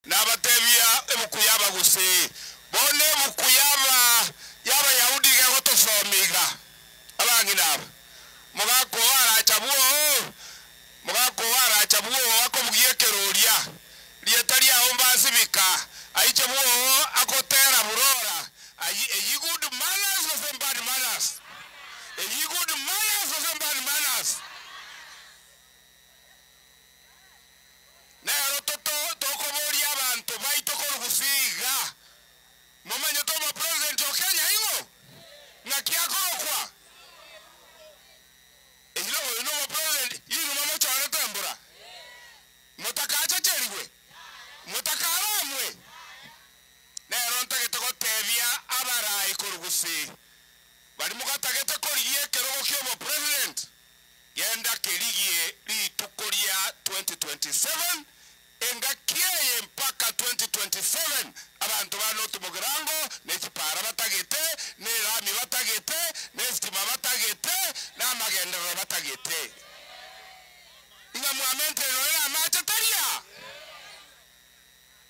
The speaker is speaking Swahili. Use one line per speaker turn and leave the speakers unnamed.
Nabatebia ebukuya Abagusii. Bone bukuyaba yaba Yahudi ke gotosomiga. Abanginaba. Mogaka arachabuo akobugiye keroria. Lietaria ombasibika. Aichabuo akotera burora. A good manners of bad manners. A good manners of bad manners. Nero toko bori abantu baitoko rugusiga. Momanyo toma president wa Kenya ingo. Na kiako kwa. Ino president yinu mama chore tembura. Mutaka acha cheriwe. Mutaka aramwe. Nero ntaketoko tebia abarai korugusii. Bali mugatagete korigie kerogo kyomo president. Yenda kerigie litukoria 2027 enga kieye mpaka 2027 abantu bano tumugirango nekipara batagete ne rami batagete ne stima batagete na magendero batagete.